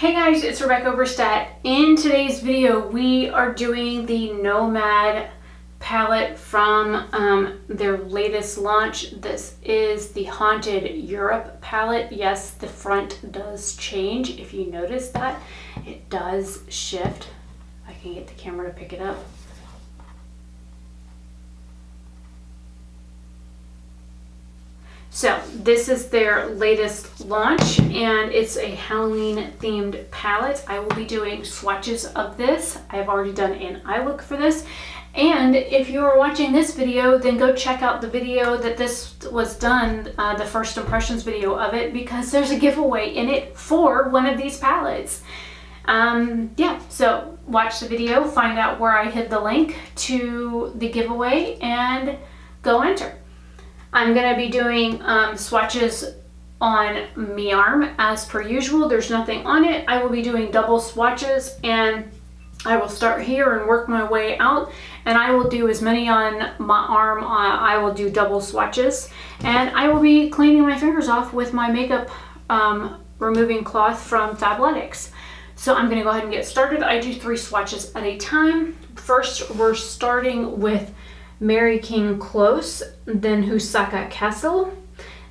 Hey guys, it's Rebecca Oberstadt. In today's video, we are doing the Nomad palette from their latest launch. This is the Haunted Europe palette. Yes, the front does change. If you notice that, it does shift. I can get the camera to pick it up. So this is their latest launch and it's a Halloween themed palette. I will be doing swatches of this. I've already done an eye look for this. And if you are watching this video, then go check out the video that this was done, the first impressions video of it, because there's a giveaway in it for one of these palettes. Yeah, so watch the video, find out where I hid the link to the giveaway and go enter. I'm going to be doing swatches on me arm as per usual. There's nothing on it. I will be doing double swatches and I will start here and work my way out, and I will do as many on my arm. I will do double swatches and I will be cleaning my fingers off with my makeup removing cloth from Fabletics. So I'm going to go ahead and get started. I do 3 swatches at a time. First, we're starting with Mary King Close, then Husaka Castle,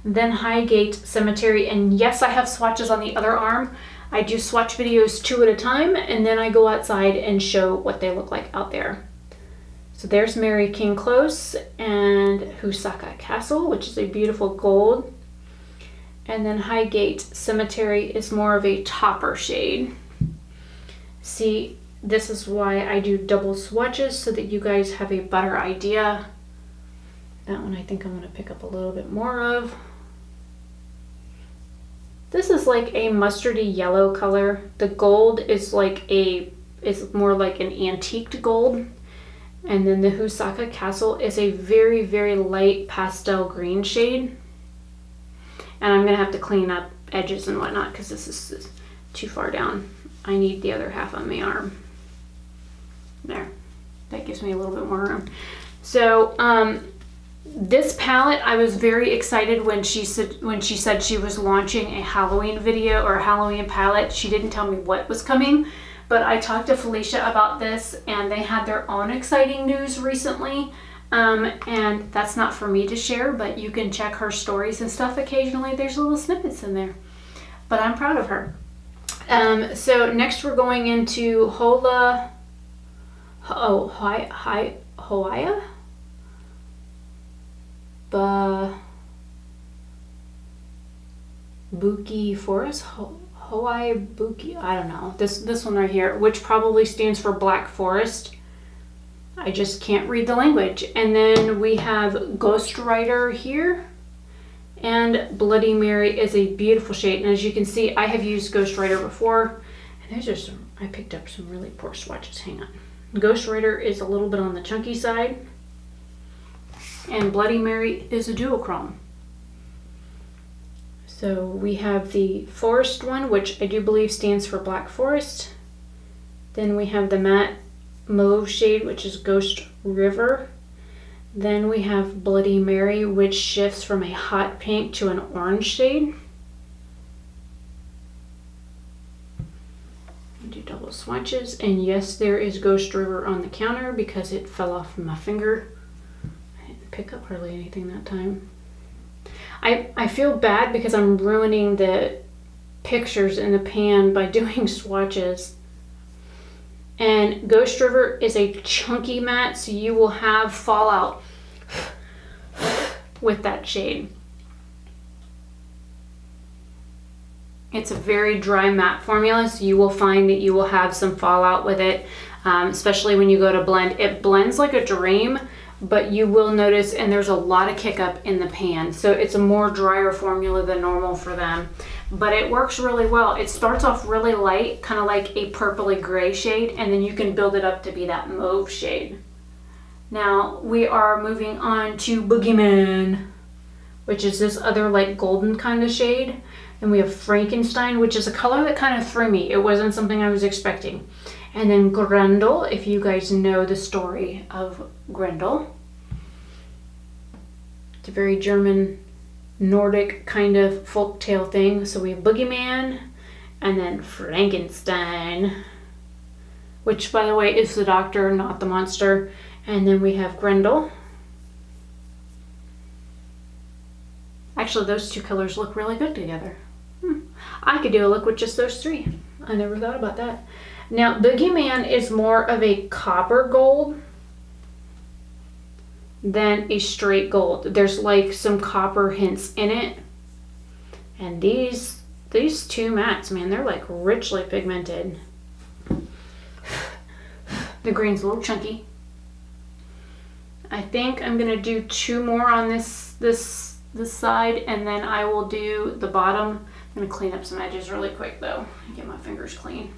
then Highgate Cemetery, and yes, I have swatches on the other arm. I do swatch videos 2 at a time, and then I go outside and show what they look like out there. So there's Mary King Close and Husaka Castle, which is a beautiful gold, and then Highgate Cemetery is more of a topper shade. See, this is why I do double swatches, so that you guys have a better idea. That one I think I'm going to pick up a little bit more of. This is like a mustardy yellow color. The gold is more like an antiqued gold. And then the Husaka Castle is a very, very light pastel green shade. And I'm going to have to clean up edges and whatnot because this is too far down. I need the other half on my arm. There, that gives me a little bit more room. So this palette, I was very excited when she said she was launching a Halloween video or a Halloween palette. She didn't tell me what was coming, but I talked to Felicia about this and they had their own exciting news recently. And that's not for me to share, but you can check her stories and stuff occasionally. There's little snippets in there, but I'm proud of her. So next we're going into Hoya Buki Forest, Hawaii Buki, I don't know, this one right here, which probably stands for Black Forest. I just can't read the language. And then we have Ghost Rider here, and Bloody Mary is a beautiful shade. And as you can see, I have used Ghost Rider before, and there's just some, I picked up some really poor swatches. Hang on. Ghost Rider is a little bit on the chunky side, and Bloody Mary is a duochrome. So we have the Forest one, which I do believe stands for Black Forest. Then we have the matte mauve shade, which is Ghost River. Then we have Bloody Mary, which shifts from a hot pink to an orange shade. Do double swatches, and yes, there is Ghost River on the counter because it fell off from my finger. I didn't pick up hardly anything that time. I feel bad because I'm ruining the pictures in the pan by doing swatches. And Ghost River is a chunky matte, so you will have fallout with that shade. It's a very dry matte formula, so you will find that you will have some fallout with it, especially when you go to blend. It blends like a dream, but you will notice, and there's a lot of kick up in the pan, so it's a more drier formula than normal for them, but it works really well. It starts off really light, kind of like a purpley gray shade, and then you can build it up to be that mauve shade. Now we are moving on to Boogeyman, which is this other like golden kind of shade. And we have Frankenstein, which is a color that kind of threw me. It wasn't something I was expecting. And then Grendel, if you guys know the story of Grendel. It's a very German, Nordic kind of folktale thing. So we have Boogeyman, And then Frankenstein, which by the way is the doctor, not the monster. And then we have Grendel. Actually, those two colors look really good together. I could do a look with just those three. I never thought about that. Now, Boogeyman is more of a copper gold than a straight gold. There's like some copper hints in it. And these two mattes, man, they're like richly pigmented. The green's a little chunky. I think I'm gonna do 2 more on this side, and then I will do the bottom. I'm gonna clean up some edges really quick though and get my fingers clean.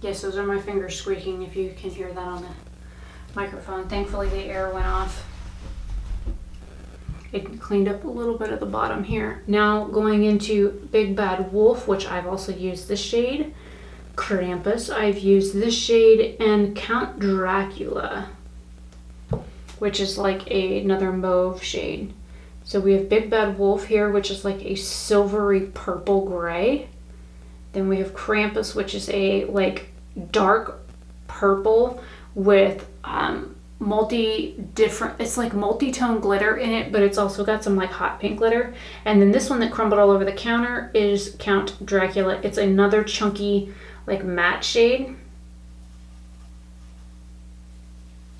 Yes, those are my fingers squeaking if you can hear that on the microphone. Thankfully the air went off. It cleaned up a little bit at the bottom here. Now going into Big Bad Wolf, which I've also used this shade. Krampus, I've used this shade, and Count Dracula, which is like another mauve shade. So we have Big Bad Wolf here, which is like a silvery purple gray. Then we have Krampus, which is a like dark purple with it's like multi-tone glitter in it, but it's also got some like hot pink glitter. And then this one that crumbled all over the counter is Count Dracula. It's another chunky like matte shade.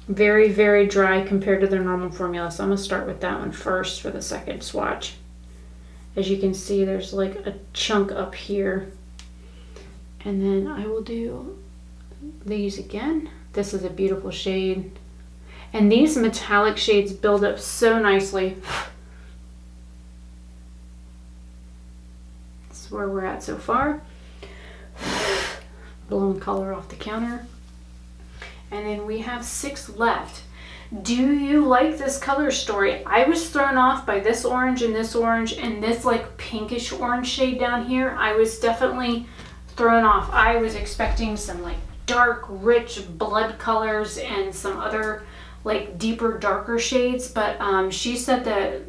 Very, very dry compared to their normal formula. So I'm gonna start with that one first for the second swatch. As you can see, there's like a chunk up here. And then I will do these again. This is a beautiful shade. And these metallic shades build up so nicely. This is where we're at so far. Blowing color off the counter. And then we have 6 left. Do you like this color story? I was thrown off by this orange and this like pinkish orange shade down here. I was definitely thrown off. I was expecting some like dark, rich blood colors and some other like deeper, darker shades, but she said that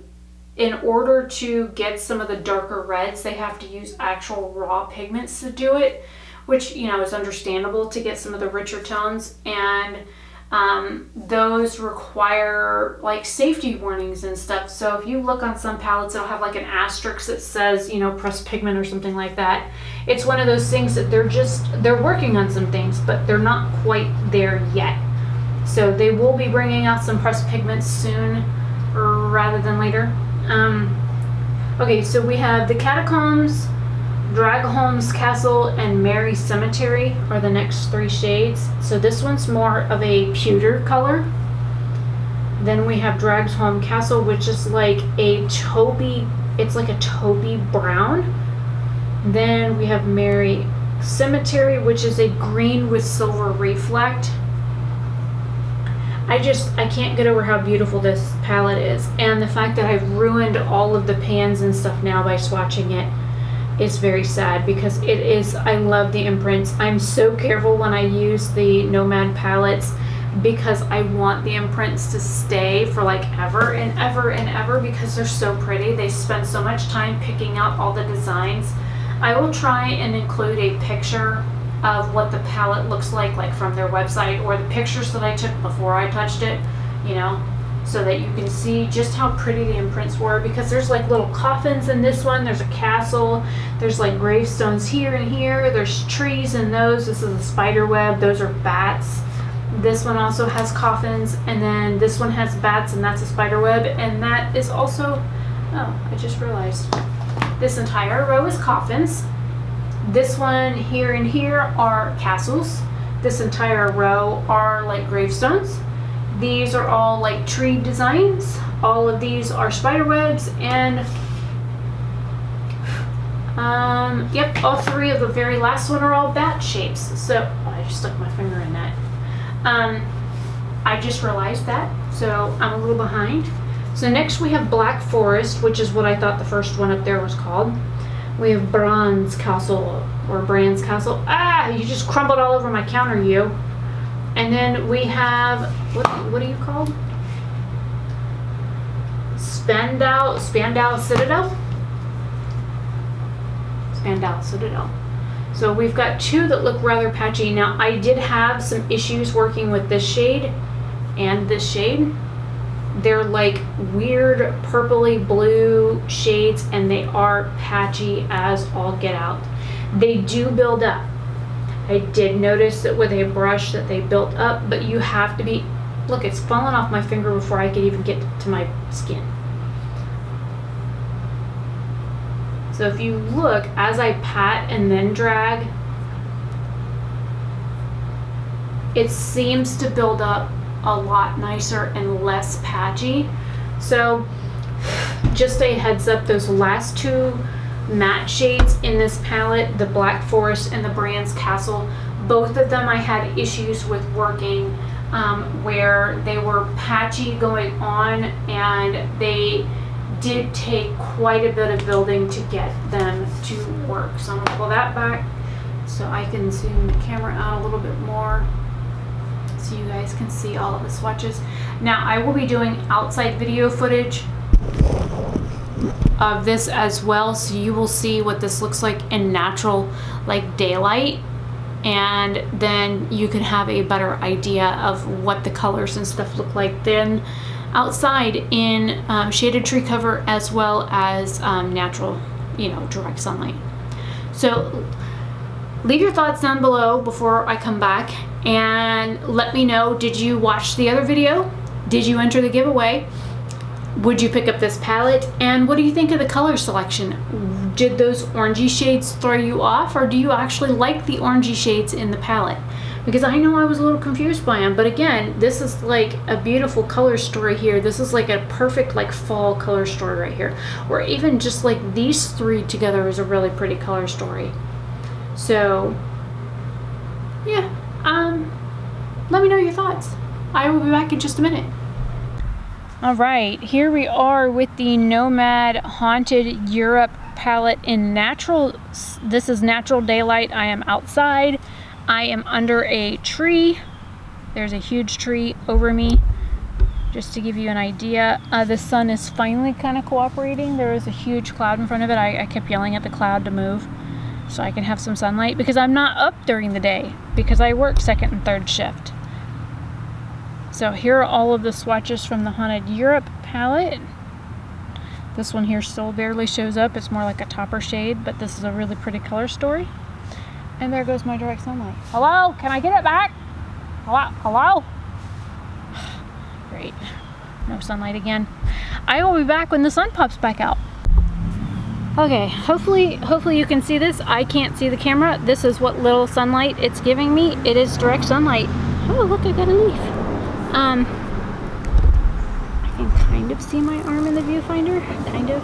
in order to get some of the darker reds, they have to use actual raw pigments to do it, which, you know, is understandable to get some of the richer tones. And those require like safety warnings and stuff. So if you look on some palettes, it'll have like an asterisk that says, you know, pressed pigment or something like that. It's one of those things that they're working on some things, but they're not quite there yet. So they will be bringing out some pressed pigments soon rather than later. Okay, so we have the Catacombs, Dragholm's Castle, and Mary Cemetery are the next 3 shades. So this one's more of a pewter color. Then we have Dragholm Castle, which is like a taupey, it's like a taupey brown. Then we have Mary Cemetery, which is a green with silver reflect. I can't get over how beautiful this palette is. And the fact that I've ruined all of the pans and stuff now by swatching it is very sad, because it is, I love the imprints. I'm so careful when I use the Nomad palettes because I want the imprints to stay for like ever and ever and ever, because they're so pretty. They spend so much time picking out all the designs. I will try and include a picture of what the palette looks like from their website, or the pictures that I took before I touched it, you know, so that you can see just how pretty the imprints were, because there's like little coffins in this one, there's a castle, there's like gravestones here and here, there's trees in those, this is a spider web, those are bats. This one also has coffins, and then this one has bats, and that's a spider web, and that is also, oh, I just realized, this entire row is coffins. This one here and here are castles. This entire row are like gravestones. These are all like tree designs. All of these are spider webs, and yep, all 3 of the very last one are all bat shapes. So I just stuck my finger in that. I just realized that, so I'm a little behind. So next we have Black Forest, which is what I thought the first one up there was called. We have Bronze Castle, or Brand's Castle. Ah, you just crumbled all over my counter, you. And then we have, what are you called? Spandau Citadel? Spandau Citadel. So we've got two that look rather patchy. Now, I did have some issues working with this shade and this shade. They're like weird purpley blue shades, and they are patchy as all get out. They do build up. I did notice that with a brush that they built up, but you have to be, look, it's fallen off my finger before I could even get to my skin. So if you look, as I pat and then drag, it seems to build up a lot nicer and less patchy. So just a heads up, those last two matte shades in this palette, the Black Forest and the Brand's Castle, both of them I had issues with working where they were patchy going on, and they did take quite a bit of building to get them to work. So I'm gonna pull that back so I can zoom the camera out a little bit more so you guys can see all of the swatches. Now I will be doing outside video footage of this as well, so you will see what this looks like in natural, like daylight, and then you can have a better idea of what the colors and stuff look like then outside in shaded tree cover, as well as natural, you know, direct sunlight. So leave your thoughts down below before I come back, and let me know, did you watch the other video? Did you enter the giveaway? Would you pick up this palette? And what do you think of the color selection? Did those orangey shades throw you off, or do you actually like the orangey shades in the palette? Because I know I was a little confused by them, but again, this is like a beautiful color story here. This is like a perfect like fall color story right here. Or even just like these three together is a really pretty color story. So yeah, let me know your thoughts. I will be back in just a minute. All right, here we are with the Nomad Haunted Europe palette in natural. This is natural daylight. I am outside. I am under a tree. There's a huge tree over me, just to give you an idea. The sun is finally kind of cooperating. There is a huge cloud in front of it. I kept yelling at the cloud to move so I can have some sunlight, because I'm not up during the day because I work second and third shift. So here are all of the swatches from the Haunted Europe palette. This one here still barely shows up. It's more like a topper shade, but this is a really pretty color story. And there goes my direct sunlight. Hello, can I get it back? Hello? Great, no sunlight again. I will be back when the sun pops back out. Okay, hopefully you can see this. I can't see the camera. This is what little sunlight it's giving me. It is direct sunlight. Oh, look, I got a leaf. I can kind of see my arm in the viewfinder, kind of.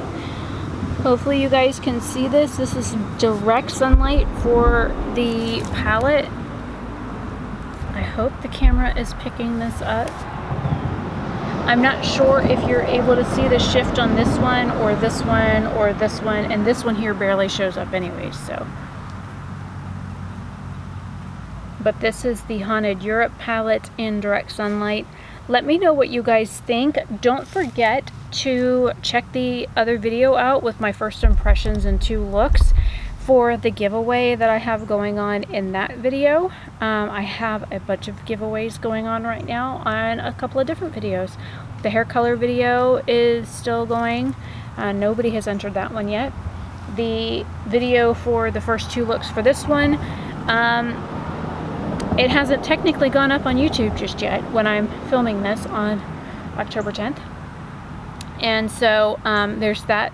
Hopefully you guys can see this. This is direct sunlight for the palette. I hope the camera is picking this up. I'm not sure if you're able to see the shift on this one or this one or this one, and this one here barely shows up anyways, so. But this is the Haunted Europe palette in direct sunlight. Let me know what you guys think. Don't forget to check the other video out with my first impressions and 2 looks for the giveaway that I have going on in that video. I have a bunch of giveaways going on right now on a couple of different videos. The hair color video is still going. Nobody has entered that one yet. The video for the first 2 looks for this one, it hasn't technically gone up on YouTube just yet when I'm filming this on October 10th. And so there's that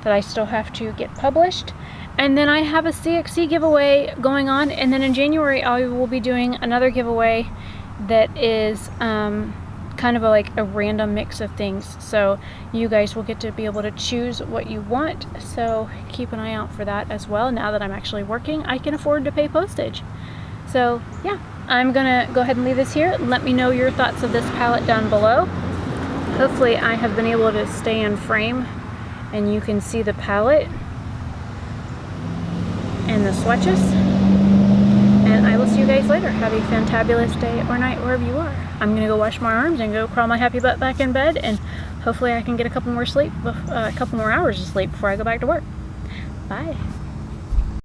I still have to get published. And then I have a CXC giveaway going on. And then in January, I will be doing another giveaway that is kind of like a random mix of things. So you guys will get to be able to choose what you want. So keep an eye out for that as well. Now that I'm actually working, I can afford to pay postage. So yeah, I'm gonna go ahead and leave this here. Let me know your thoughts of this palette down below. Hopefully I have been able to stay in frame and you can see the palette. and the swatches. And I will see you guys later. Have a fantabulous day or night wherever you are. I'm gonna go wash my arms and go crawl my happy butt back in bed, and hopefully I can get a couple more hours of sleep before I go back to work. Bye.